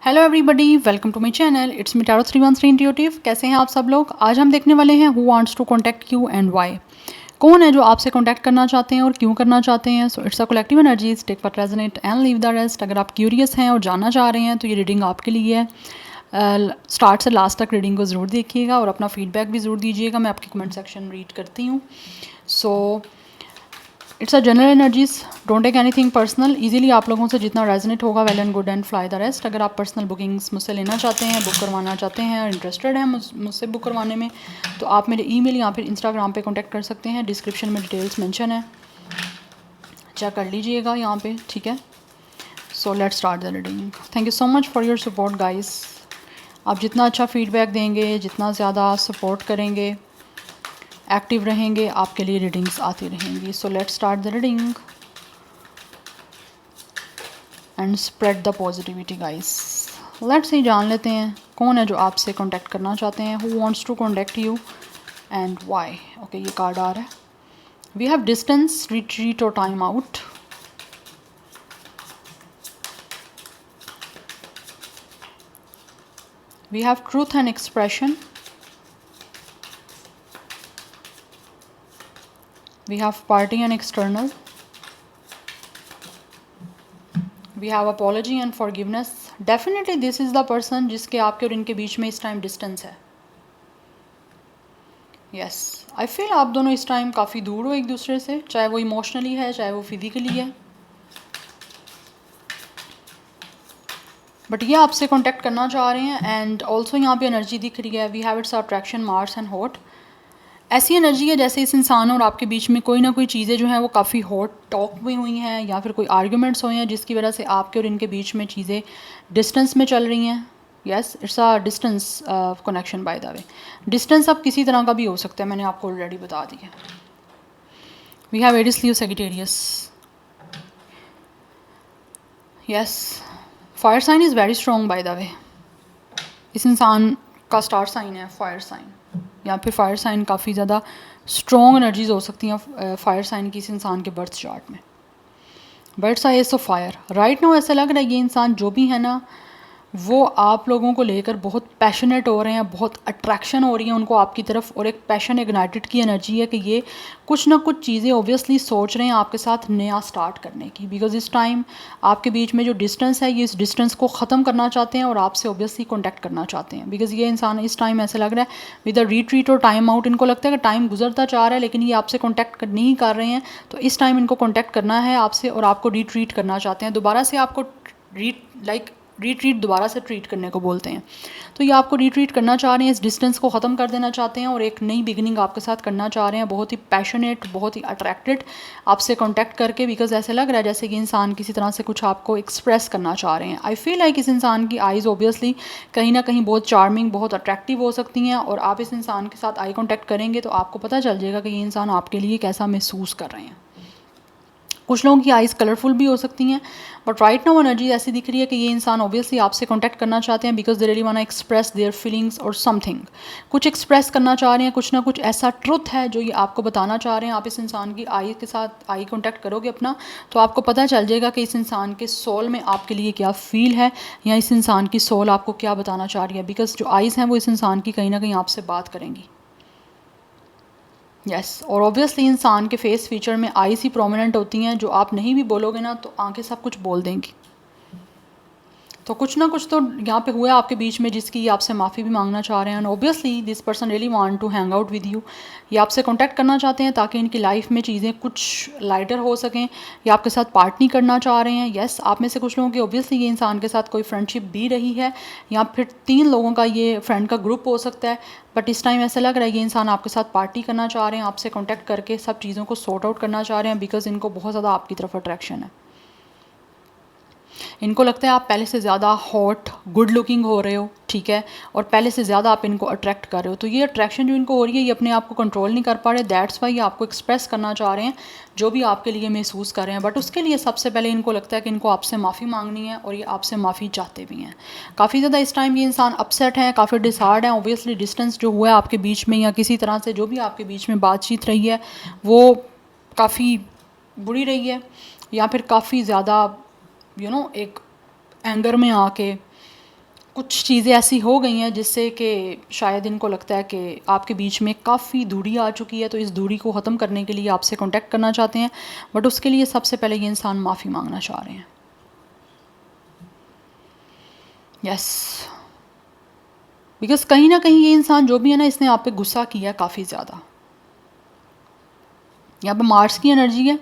Hello everybody, welcome to my channel. It's me tarot 313 intuitive. कैसे हैं आप सब लोग? आज हम देखने वाले हैं who wants to contact you and why. कौन है जो आपसे कॉन्टैक्ट करना चाहते हैं और क्यों करना चाहते हैं। So it's a collective energies, take what resonate and leave the rest. अगर आप क्यूरियस हैं और जानना चाह रहे हैं तो ये रीडिंग आपके लिए है। स्टार्ट से लास्ट तक रीडिंग को ज़रूर देखिएगा और अपना फीडबैक भी ज़रूर दीजिएगा। मैं आपकी कमेंट सेक्शन रीड करती हूँ। So it's a general energies, don't take anything personal. Easily आप लोगों से जितना रेजोनेट होगा well and good and fly the rest. अगर आप पर्सनल बुकिंग्स मुझसे लेना चाहते हैं, बुक करवाना चाहते हैं और इंटरेस्टेड हैं मुझसे बुक करवाने में, तो आप मेरे ईमेल या फिर इंस्टाग्राम पे कांटेक्ट कर सकते हैं। डिस्क्रिप्शन में डिटेल्स मेंशन है, चेक कर लीजिएगा यहाँ पे, ठीक है। सो let's start the reading. Thank you so much for your support guys. आप जितना अच्छा फीडबैक देंगे, जितना ज़्यादा सपोर्ट करेंगे, एक्टिव रहेंगे, आपके लिए रीडिंग्स आती रहेंगी। So let's start the reading and spread the positivity guys. Let's ही जान लेते हैं कौन है जो आपसे कांटेक्ट करना चाहते हैं। Who wants to contact you and why. Okay, ये कार्ड आ रहा है। वी हैव डिस्टेंस, रिट्रीट और time out. We have truth and expression. We have party and external. We have apology and forgiveness. Definitely this is the person जिसके आपके और इनके बीच में इस टाइम डिस्टेंस है। यस, आई फील आप दोनों इस टाइम काफ़ी दूर हो एक दूसरे से, चाहे वो इमोशनली है चाहे वो फिजिकली है, बट ये आपसे कांटेक्ट करना चाह रहे हैं। एंड ऑल्सो यहाँ पे एनर्जी दिख रही है। We have it's attraction, Mars and hot. ऐसी एनर्जी है जैसे इस इंसान और आपके बीच में कोई ना कोई चीज़ें जो हैं वो काफ़ी हॉट टॉक भी हुई हैं या फिर कोई आर्ग्यूमेंट्स हुए हैं जिसकी वजह से आपके और इनके बीच में चीज़ें डिस्टेंस में चल रही हैं। Yes, it's a distance connection bye the way. Distance अब किसी तरह का भी हो सकता है, मैंने आपको ऑलरेडी बता दिया। We have Aries, Leo, Sagittarius. Yes, fire sign is very strong by the way. इस इंसान का स्टार साइन है फायर साइन, या फिर फायर साइन काफ़ी ज़्यादा स्ट्रॉन्ग एनर्जीज हो सकती हैं फायर साइन की इस इंसान के बर्थ चार्ट में। Birds R S of fire. Right now ऐसा लग रहा है ये इंसान जो भी है ना, वो आप लोगों को लेकर बहुत पैशनेट हो रहे हैं, बहुत अट्रैक्शन हो रही है उनको आपकी तरफ, और एक पैशन इग्नाइटेड की एनर्जी है कि ये कुछ ना कुछ चीज़ें ऑब्वियसली सोच रहे हैं आपके साथ नया स्टार्ट करने की। बिकॉज इस टाइम आपके बीच में जो डिस्टेंस है, ये इस डिस्टेंस को ख़त्म करना चाहते हैं और आपसे ऑब्वियसली कॉन्टैक्ट करना चाहते हैं। बिकॉज ये इंसान इस टाइम ऐसा लग रहा है विद अ रिट्रीट और टाइम आउट, इनको लगता है कि टाइम गुजरता जा रहा है लेकिन ये आपसे कॉन्टैक्ट नहीं कर रहे हैं। तो इस टाइम इनको कॉन्टैक्ट करना है आपसे और आपको रिट्रीट करना चाहते हैं, दोबारा से आपको रिट्रीट दोबारा से ट्रीट करने को बोलते हैं। तो ये आपको रिट्रीट करना चाह रहे हैं, इस डिस्टेंस को ख़त्म कर देना चाहते हैं और एक नई बिगिनिंग आपके साथ करना चाह रहे हैं। बहुत ही पैशनेट, बहुत ही अट्रैक्टेड आपसे कांटेक्ट करके, बिकॉज ऐसे लग रहा है जैसे कि इंसान किसी तरह से कुछ आपको एक्सप्रेस करना चाह रहे हैं। आई फील लाइक इस इंसान की आइज़ ऑब्वियसली कहीं ना कहीं बहुत चार्मिंग, बहुत अट्रैक्टिव हो सकती हैं, और आप इस इंसान के साथ आई कॉन्टैक्ट करेंगे तो आपको पता चल जाएगा कि ये इंसान आपके लिए कैसा महसूस कर रहे हैं। कुछ लोगों की आइज़ कलरफुल भी हो सकती हैं, बट राइट नाउ एनर्जी ऐसी दिख रही है कि ये इंसान ऑब्वियसली आपसे कांटेक्ट करना चाहते हैं because they really want to express their feelings और समथिंग। कुछ एक्सप्रेस करना चाह रहे हैं, कुछ ना कुछ ऐसा ट्रुथ है जो ये आपको बताना चाह रहे हैं। आप इस इंसान की आई के साथ आई कांटेक्ट करोगे अपना, तो आपको पता चल जाएगा कि इस इंसान के सोल में आपके लिए क्या फील है, या इस इंसान की सोल आपको क्या बताना चाह रही है। बिकॉज जो आइज़ हैं वो इस इंसान की कहीं ना कहीं आपसे बात करेंगी। यस, और ऑब्वियसली इंसान के फेस फीचर में आईज ही प्रोमिनेंट होती हैं, जो आप नहीं भी बोलोगे ना तो आंखें सब कुछ बोल देंगी। तो कुछ ना कुछ तो यहाँ पे हुआ आपके बीच में जिसकी ये आपसे माफ़ी भी मांगना चाह रहे हैं। And obviously this person really want to hang out with you. ये आपसे कांटेक्ट करना चाहते हैं ताकि इनकी लाइफ में चीज़ें कुछ लाइटर हो सकें, या आपके साथ पार्टनी करना चाह रहे हैं। यस, आप में से कुछ लोगों की ऑब्वियसली ये इंसान के साथ कोई फ्रेंडशिप भी रही है, या फिर 3 लोगों का ये फ्रेंड का ग्रुप हो सकता है। बट इस टाइम ऐसा लग रहा है ये इंसान आपके साथ पार्टी करना चाह रहे हैं, आपसे कॉन्टैक्ट करके सब चीज़ों को सॉर्ट आउट करना चाह रहे हैं, बिकॉज इनको बहुत ज़्यादा आपकी तरफ अट्रैक्शन है। इनको लगता है आप पहले से ज़्यादा हॉट, गुड लुकिंग हो रहे हो, ठीक है, और पहले से ज़्यादा आप इनको अट्रैक्ट कर रहे हो। तो ये अट्रैक्शन जो इनको हो रही है, ये अपने आप को कंट्रोल नहीं कर पा रहे। दैट्स वाई ये आपको एक्सप्रेस करना चाह रहे हैं जो भी आपके लिए महसूस कर रहे हैं। बट उसके लिए सबसे पहले इनको लगता है कि इनको आपसे माफ़ी मांगनी है, और ये आपसे माफ़ी चाहते भी हैं। काफ़ी ज़्यादा इस टाइम ये इंसान अपसेट हैं, काफ़ी डिसहार्ड हैं। ऑब्वियसली डिस्टेंस जो हुआ है आपके बीच में, या किसी तरह से जो भी आपके बीच में बातचीत रही है वो काफ़ी बुरी रही है, या फिर काफ़ी ज़्यादा एक एंगर में आके कुछ चीज़ें ऐसी हो गई हैं जिससे कि शायद इनको लगता है कि आपके बीच में काफ़ी दूरी आ चुकी है, तो इस दूरी को ख़त्म करने के लिए आपसे कांटेक्ट करना चाहते हैं। बट उसके लिए सबसे पहले ये इंसान माफ़ी मांगना चाह रहे हैं। यस, बिकॉज़ कहीं ना कहीं ये इंसान जो भी है ना, इसने आप पे गुस्सा किया काफ़ी ज़्यादा। यहाँ पे मार्स की एनर्जी है,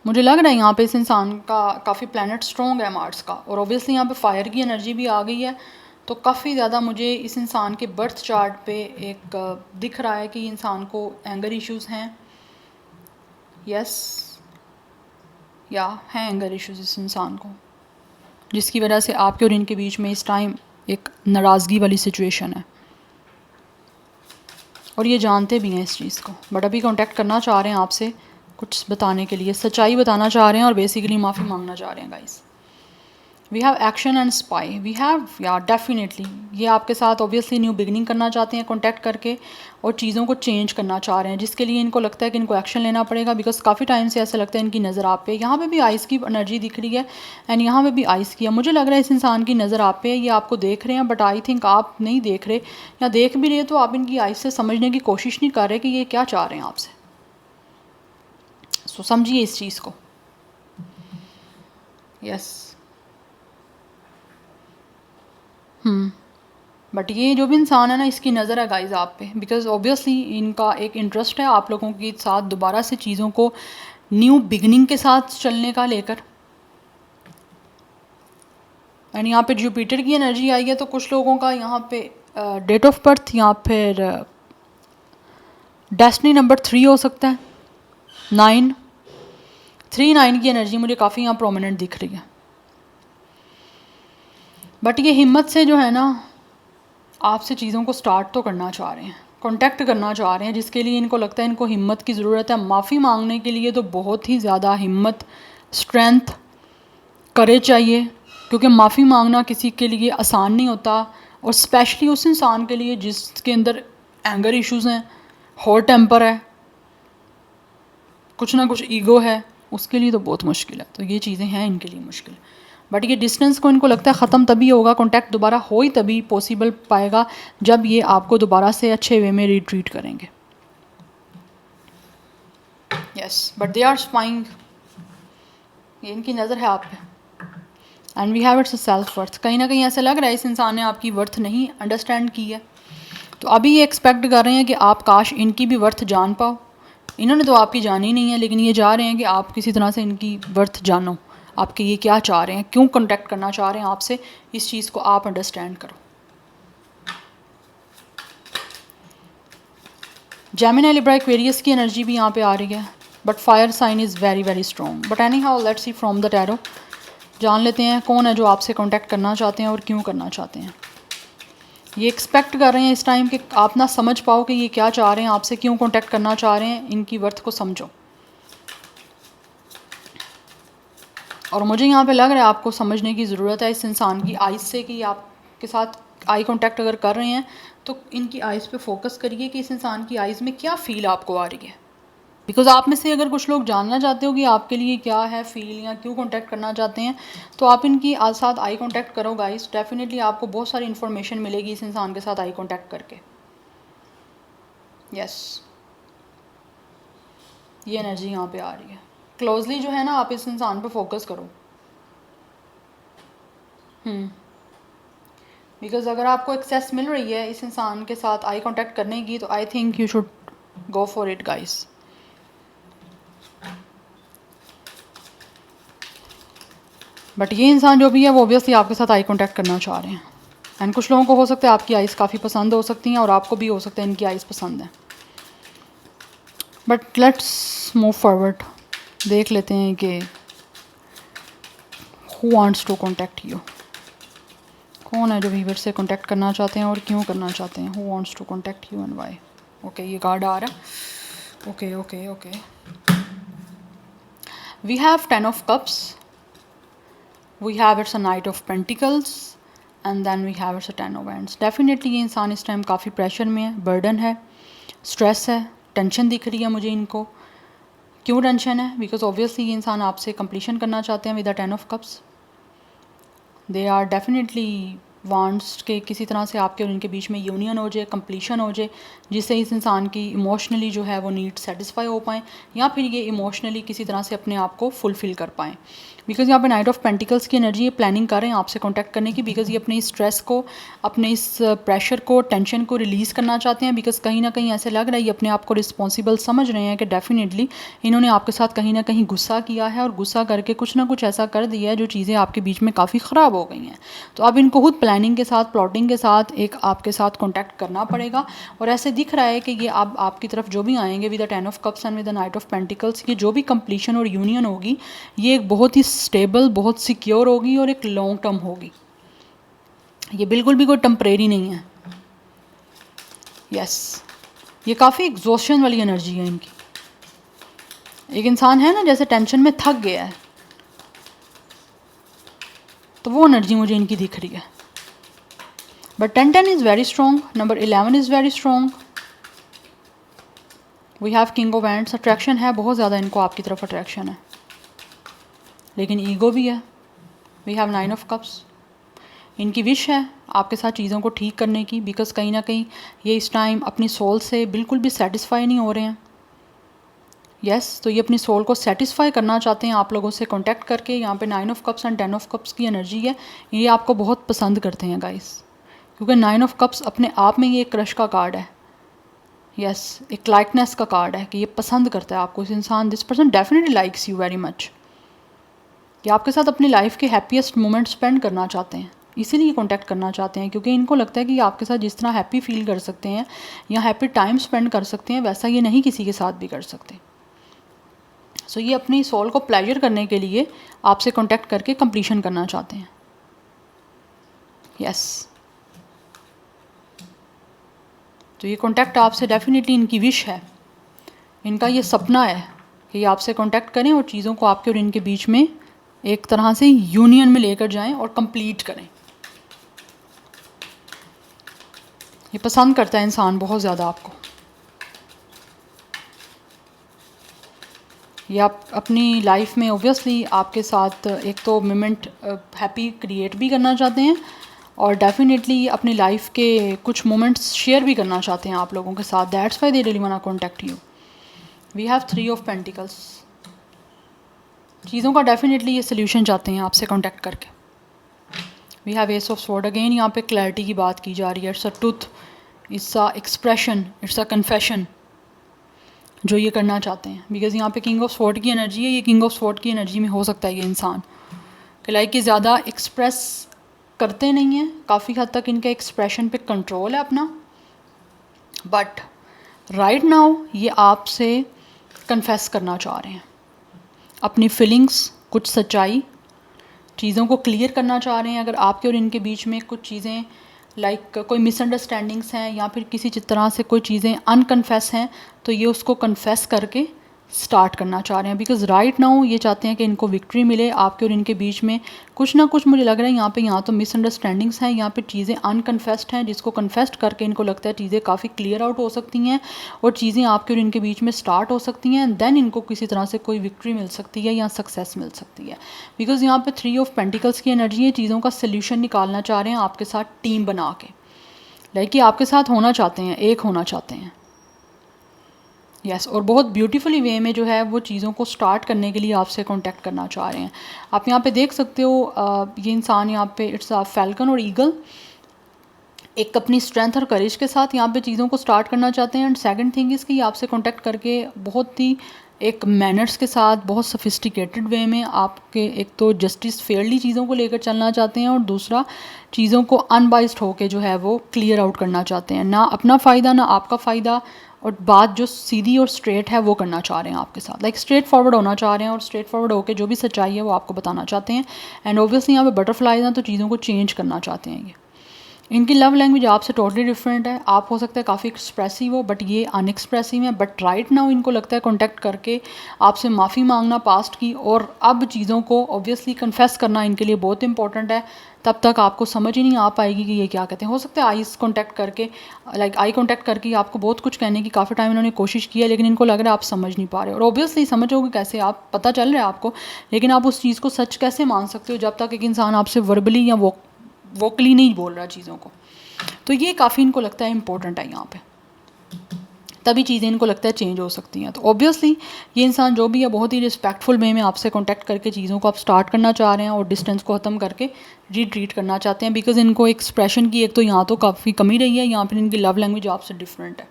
मुझे लग रहा है यहाँ पे इस इंसान का काफ़ी प्लैनेट स्ट्रॉन्ग है मार्स का, और ऑब्वियसली यहाँ पे फायर की एनर्जी भी आ गई है। तो काफ़ी ज़्यादा मुझे इस इंसान के बर्थ चार्ट पे एक दिख रहा है कि इंसान को एंगर इश्यूज़ हैं। यस, या हैं एंगर इश्यूज़ इस इंसान को, जिसकी वजह से आपके और इनके बीच में इस टाइम एक नाराज़गी वाली सिचुएशन है, और ये जानते भी हैं इस चीज़ को। बट अभी कांटेक्ट करना चाह रहे हैं आपसे, कुछ बताने के लिए, सच्चाई बताना चाह रहे हैं और बेसिकली माफ़ी मांगना चाह रहे हैं guys. We have action and spy, we have, या डेफिनेटली ये आपके साथ ऑब्वियसली न्यू बिगनिंग करना चाहते हैं कांटेक्ट करके, और चीज़ों को चेंज करना चाह रहे हैं, जिसके लिए इनको लगता है कि इनको एक्शन लेना पड़ेगा। बिकॉज काफ़ी टाइम से ऐसा लगता है इनकी नज़र आप पे, यहाँ पे भी आइस की एनर्जी दिख रही है एंड यहाँ पे भी आइस की है। मुझे लग रहा है इस इंसान की नज़र आप पे, ये आपको देख रहे हैं, बट आई थिंक आप नहीं देख रहे, या देख भी रहे तो आप इनकी आइस से समझने की कोशिश नहीं कर रहे कि ये क्या चाह रहे हैं आपसे। सो समझिए इस चीज़ को। यस, बट ये जो भी इंसान है ना, इसकी नज़र है गाइज आप पे, बिकॉज ऑब्वियसली इनका एक इंटरेस्ट है आप लोगों के साथ दोबारा से चीज़ों को न्यू बिगनिंग के साथ चलने का लेकर। एंड यहाँ पे जुपिटर की एनर्जी आई है, तो कुछ लोगों का यहाँ पे डेट ऑफ बर्थ या फिर डेस्टिनी नंबर 3 हो सकता है, 9 की एनर्जी मुझे काफ़ी यहाँ प्रोमिनेंट दिख रही है। बट ये हिम्मत से जो है ना, आपसे चीज़ों को स्टार्ट तो करना चाह रहे हैं, कांटेक्ट करना चाह रहे हैं, जिसके लिए इनको लगता है इनको हिम्मत की ज़रूरत है। माफ़ी मांगने के लिए तो बहुत ही ज़्यादा हिम्मत, स्ट्रेंथ, करेज चाहिए, क्योंकि माफ़ी मांगना किसी के लिए आसान नहीं होता, और स्पेशली उस इंसान के लिए जिसके अंदर एंगर इश्यूज़ हैं, हॉट टेम्पर है, कुछ ना कुछ ईगो है, उसके लिए तो बहुत मुश्किल है। तो ये चीज़ें हैं इनके लिए मुश्किल। बट ये डिस्टेंस को इनको लगता है ख़त्म तभी होगा, कांटेक्ट दोबारा हो ही तभी पॉसिबल पाएगा जब ये आपको दोबारा से अच्छे वे में रिट्रीट करेंगे। Yes, but they are spying, ये इनकी नज़र है आप पे। And we have it's self worth, कहीं ना कहीं ऐसा लग रहा है इस इंसान ने आपकी वर्थ नहीं अंडरस्टैंड की है। तो अभी ये एक्सपेक्ट कर रहे हैं कि आप काश इनकी भी वर्थ जान पाओ। इन्होंने तो आपकी जानी नहीं है, लेकिन ये जा रहे हैं कि आप किसी तरह से इनकी वर्थ जानो, आपके ये क्या चाह रहे हैं, क्यों कांटेक्ट करना चाह रहे हैं आपसे, इस चीज़ को आप अंडरस्टैंड करो। जेमिनी, लिब्रा, एक्वेरियस की एनर्जी भी यहाँ पे आ रही है, but fire sign is very very strong. But anyhow let's see from the tarot, जान लेते हैं कौन है जो आपसे कांटेक्ट करना चाहते हैं और क्यों करना चाहते हैं। ये एक्सपेक्ट कर रहे हैं इस टाइम कि आप ना समझ पाओ कि ये क्या चाह रहे हैं आपसे, क्यों कांटेक्ट करना चाह रहे हैं, इनकी वर्थ को समझो। और मुझे यहाँ पे लग रहा है आपको समझने की ज़रूरत है इस इंसान की आइज़ से, कि आपके साथ आई कांटेक्ट अगर कर रहे हैं तो इनकी आइज़ पे फोकस करिए कि इस इंसान की आइज़ में क्या फ़ील आपको आ रही है। बिकॉज़ आप में से अगर कुछ लोग जानना चाहते हो कि आपके लिए क्या है फ़ील, या क्यों कांटेक्ट करना चाहते हैं, तो आप इनकी साथ आई कांटेक्ट करो गाइस, डेफिनेटली आपको बहुत सारी इन्फॉर्मेशन मिलेगी इस इंसान के साथ आई कांटेक्ट करके। यस, ये एनर्जी यहाँ पे आ रही है। क्लोजली जो है ना, आप इस इंसान पे फोकस करो। बिकॉज़ अगर आपको एक्सेस मिल रही है इस इंसान के साथ आई कांटेक्ट करने की, तो I think you should go for it guys. But ये इंसान जो भी है वो ऑब्वियसली आपके साथ आई कांटेक्ट करना चाह रहे हैं। एंड कुछ लोगों को हो सकता है आपकी आइज़ काफ़ी पसंद हो सकती हैं, और आपको भी हो सकता है इनकी आइज़ पसंद है। बट लेट्स मूव फॉरवर्ड, देख लेते हैं कि who wants to contact you, कौन है जो वीवर से कॉन्टेक्ट करना चाहते हैं और क्यों करना चाहते हैं। Who wants to contact you and why. Okay, ये कार्ड आ रहा है। Okay okay okay, we have 10 of cups, we have it's a knight of pentacles, and then we have it's a 10 of hands. Definitely ये इंसान इस time काफ़ी pressure में है, बर्डन है, स्ट्रेस है, टेंशन दिख रही है मुझे इनको। क्यों टेंशन है? बिकॉज ऑब्वियसली ये इंसान आपसे कंप्लीशन करना चाहते हैं with the 10 of cups. They are definitely wants के किसी तरह से आपके और इनके बीच में यूनियन हो जाए, कंप्लीशन हो जाए, जिससे इस इंसान की इमोशनली जो है वो नीड सेटिस्फाई हो पाएँ, या फिर ये इमोशनली किसी तरह से अपने आप को फुलफ़िल कर पाएँ। बिकॉज़ यहाँ पे नाइट ऑफ पेंटिकल्स की एनर्जी ये प्लानिंग कर रहे हैं आपसे कॉन्टैक्ट करने की, बिकॉज़ ये अपने स्ट्रेस को, अपने इस प्रेशर को, टेंशन को रिलीज़ करना चाहते हैं। बिकॉज़ कहीं ना कहीं ऐसे लग रहा है ये अपने आप को रिस्पॉन्सिबल समझ रहे हैं कि डेफिनेटली इन्होंने आपके साथ कहीं ना कहीं गुस्सा किया है, और गुस्सा करके कुछ ना कुछ ऐसा कर दिया है जो चीज़ें आपके बीच में काफ़ी ख़राब हो गई हैं। तो अब इनको खुद प्लानिंग के साथ, प्लॉटिंग के साथ एक आपके साथ कॉन्टैक्ट करना पड़ेगा। और ऐसे दिख रहा है कि ये अब आपकी तरफ जो भी आएंगे with the 10 of cups and with the night of pentacles, ये जो भी कंप्लीशन और यूनियन होगी ये एक बहुत ही स्टेबल, बहुत सिक्योर होगी और एक लॉन्ग टर्म होगी। ये बिल्कुल भी कोई टेम्परेरी नहीं है। यस, ये काफ़ी एग्जॉशन वाली एनर्जी है इनकी। एक इंसान है ना जैसे टेंशन में थक गया है, तो वो एनर्जी मुझे इनकी दिख रही है। But 10-10 is very strong, number 11 is very strong. We have king of wands, attraction है बहुत ज़्यादा इनको, आपकी तरफ अट्रैक्शन है, लेकिन ईगो भी है। We have 9 of cups. इनकी विश है आपके साथ चीज़ों को ठीक करने की, बिकॉज़ कहीं ना कहीं ये इस टाइम अपनी सोल से बिल्कुल भी सेटिस्फाई नहीं हो रहे हैं। यस, तो ये अपनी सोल को सेटिस्फाई करना चाहते हैं आप लोगों से कॉन्टैक्ट करके। यहाँ पे 9 of cups and 10 of cups की एनर्जी है, ये आपको बहुत पसंद करते हैं गाइस, क्योंकि 9 ऑफ कप्स अपने आप में ये एक क्रश का कार्ड है। यस, एक लाइकनेस का कार्ड है कि ये पसंद करता है आपको इस इंसान। This person definitely likes you very much. ये आपके साथ अपनी लाइफ के हैप्पीएस्ट मोमेंट स्पेंड करना चाहते हैं, इसीलिए कॉन्टैक्ट करना चाहते हैं, क्योंकि इनको लगता है कि आपके साथ जिस तरह हैप्पी फील कर सकते हैं या हैप्पी टाइम स्पेंड कर सकते हैं, वैसा ये नहीं किसी के साथ भी कर सकते। सो ये अपनी सोल को प्लेजर करने के लिए आपसे कॉन्टैक्ट करके कंप्लीशन करना चाहते हैं। यस, तो ये कॉन्टैक्ट आपसे डेफिनेटली इनकी विश है, इनका ये सपना है कि ये आपसे कॉन्टैक्ट करें और चीज़ों को आपके और इनके बीच में एक तरह से यूनियन में लेकर जाएं और कंप्लीट करें। ये पसंद करता है इंसान बहुत ज़्यादा आपको। ये आप अपनी लाइफ में ओबियसली आपके साथ एक तो मोमेंट हैप्पी क्रिएट भी करना चाहते हैं, और डेफिनेटली अपनी लाइफ के कुछ मोमेंट्स शेयर भी करना चाहते हैं आप लोगों के साथ। That's why they really want to contact you. We have 3 of pentacles. चीज़ों का डेफिनेटली ये सोल्यूशन चाहते हैं आपसे कॉन्टैक्ट करके। We have ace of sword. Again यहाँ पे क्लैरिटी की बात की जा रही है। It's a truth, it's a expression, it's a confession जो ये करना चाहते हैं। बिकॉज यहाँ पे किंग ऑफ स्वॉर्ड की एनर्जी है। ये किंग ऑफ स्वॉर्ड की एनर्जी में हो सकता है ये इंसान कि लाइक ये ज़्यादा एक्सप्रेस करते नहीं हैं, काफ़ी हद तक इनके एक्सप्रेशन पे कंट्रोल है अपना, बट राइट नाउ ये आपसे कन्फेस करना चाह रहे हैं अपनी फीलिंग्स, कुछ सच्चाई, चीज़ों को क्लियर करना चाह रहे हैं। अगर आपके और इनके बीच में कुछ चीज़ें लाइक कोई मिसअंडरस्टैंडिंग्स हैं या फिर किसी तरह से कोई चीज़ें अनकन्फेस हैं, तो ये उसको कन्फेस करके स्टार्ट करना चाह रहे हैं। बिकॉज राइट नाउ ये चाहते हैं कि इनको विक्ट्री मिले। आपके और इनके बीच में कुछ ना कुछ मुझे लग रहा है यहाँ तो मिसअंडरस्टैंडिंग्स हैं, यहाँ पे चीज़ें अनकन्फेस्ड हैं, जिसको कन्फेस्ट करके इनको लगता है चीज़ें काफ़ी क्लियर आउट हो सकती हैं और चीज़ें आपके और इनके बीच में स्टार्ट हो सकती हैं। देन इनको किसी तरह से कोई विक्ट्री मिल सकती है या सक्सेस मिल सकती है। बिकॉज यहाँ पे 3 ऑफ पेंटिकल्स की एनर्जी है। चीज़ों का सोल्यूशन निकालना चाह रहे हैं आपके साथ टीम बना के, लाइक कि आपके साथ होना चाहते हैं, एक होना चाहते हैं। यस, और बहुत ब्यूटीफुली वे में जो है वो चीज़ों को स्टार्ट करने के लिए आपसे कांटेक्ट करना चाह रहे हैं। आप यहाँ पे देख सकते हो ये इंसान यहाँ पे इट्स अ फैल्कन और ईगल, एक अपनी स्ट्रेंथ और करेज के साथ यहाँ पे चीज़ों को स्टार्ट करना चाहते हैं। एंड सेकंड थिंग इज़ कि आपसे कांटेक्ट करके बहुत ही एक मैनर्स के साथ, बहुत सोफिस्टिकेटेड वे में आपके एक तो जस्टिस फेयरली चीज़ों को लेकर चलना चाहते हैं, और दूसरा चीज़ों को अनबाइस्ड होकर जो है वो क्लियर आउट करना चाहते हैं। ना अपना फ़ायदा ना आपका फ़ायदा, और बात जो सीधी और स्ट्रेट है वो करना चाह रहे हैं आपके साथ, लाइक स्ट्रेट फॉरवर्ड होना चाह रहे हैं, और स्ट्रेट फॉरवर्ड होकर जो भी सच्चाई है वो आपको बताना चाहते हैं। एंड ऑब्वियसली यहाँ पे बटरफ्लाइज हैं, तो चीज़ों को चेंज करना चाहते हैं ये। इनकी लव लैंग्वेज आपसे टोटली डिफरेंट है। आप हो सकता है काफ़ी एक्सप्रेसिव हो, बट ये अनएक्सप्रेसिव है। बट राइट नाउ इनको लगता है कॉन्टैक्ट करके आपसे माफ़ी मांगना पास्ट की, और अब चीज़ों को ऑब्वियसली कन्फेस करना इनके लिए बहुत इंपॉर्टेंट है। तब तक आपको समझ ही नहीं आ पाएगी कि ये क्या कहते हैं। हो सकता है आईज कॉन्टैक्ट करके, लाइक आई कॉन्टैक्ट करके आपको बहुत कुछ कहने की काफ़ी टाइम इन्होंने कोशिश की है, लेकिन इनको लग रहा है आप समझ नहीं पा रहे। और ऑब्वियसली समझोगे कैसे, आप पता चल रहा है आपको, लेकिन आप उस चीज़ को सच कैसे मान सकते हो जब तक एक इंसान आपसे वर्बली या वो वोकली नहीं बोल रहा चीज़ों को। तो ये काफ़ी इनको लगता है इम्पोर्टेंट है यहाँ पे, तभी चीज़ें इनको लगता है चेंज हो सकती हैं। तो ऑब्वियसली ये इंसान जो भी है बहुत ही रिस्पेक्टफुल वे में आपसे कांटेक्ट करके चीज़ों को आप स्टार्ट करना चाह रहे हैं और डिस्टेंस को ख़त्म करके रिट्रीट करना चाहते हैं, बिकॉज इनको एक्सप्रेशन की एक तो यहाँ तो काफ़ी कमी रही है, यहाँ पर इनकी लव लैंग्वेज आपसे डिफरेंट है।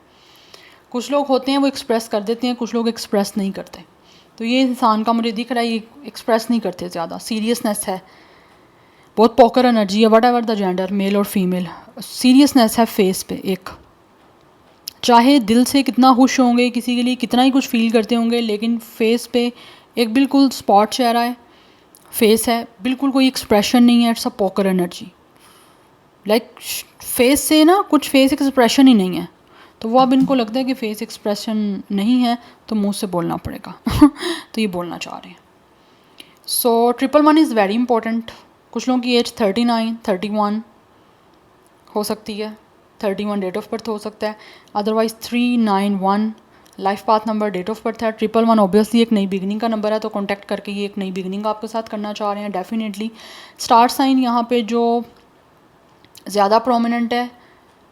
कुछ लोग होते हैं वो एक्सप्रेस कर देते हैं, कुछ लोग एक्सप्रेस नहीं करते। तो ये इंसान का मुझे दिख रहा है ये एक्सप्रेस नहीं करते ज़्यादा, सीरियसनेस है, बहुत पॉकर एनर्जी है, what ever the gender male और फीमेल, सीरियसनेस है फेस पे। एक चाहे दिल से कितना खुश होंगे, किसी के लिए कितना ही कुछ फील करते होंगे, लेकिन फेस पे एक बिल्कुल स्पॉट चेहरा है, फेस है, बिल्कुल कोई एक्सप्रेशन नहीं है। It's a poker energy, like face से ना कुछ फेस एक्सप्रेशन ही नहीं है। तो वो अब इनको लगता है कि फेस एक्सप्रेशन नहीं है तो मुंह से बोलना पड़ेगा तो ये बोलना चाह रहे हैं। सो 111 इज़ वेरी इंपॉर्टेंट। कुछ लोगों की एज 39, 31 हो सकती है, 31 डेट ऑफ बर्थ हो सकता है, otherwise 391 life path number date of birth है। 111 ऑब्वियसली एक नई बिगनिंग का नंबर है, तो कॉन्टैक्ट करके ये एक नई बिगनिंग आपके साथ करना चाह रहे हैं डेफिनेटली। स्टार साइन यहाँ पे जो ज़्यादा प्रोमिनेंट है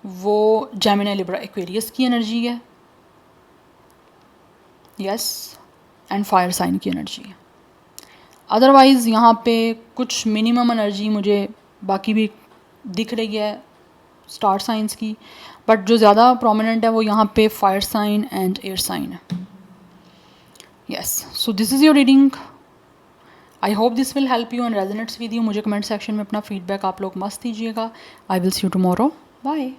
वो जेमिनी लिब्रा एक्वेरियस की एनर्जी है, यस, एंड फायर साइन की एनर्जी है। अदरवाइज़ यहाँ पे कुछ मिनिमम एनर्जी मुझे बाकी भी दिख रही है स्टार साइंस की, बट जो ज़्यादा प्रोमिनेंट है वो यहाँ पे fire sign and air sign है। Yes, so this is your reading. I hope this will help you and resonates with you. मुझे कमेंट सेक्शन में अपना फीडबैक आप लोग मस्त दीजिएगा। I will see you tomorrow, bye.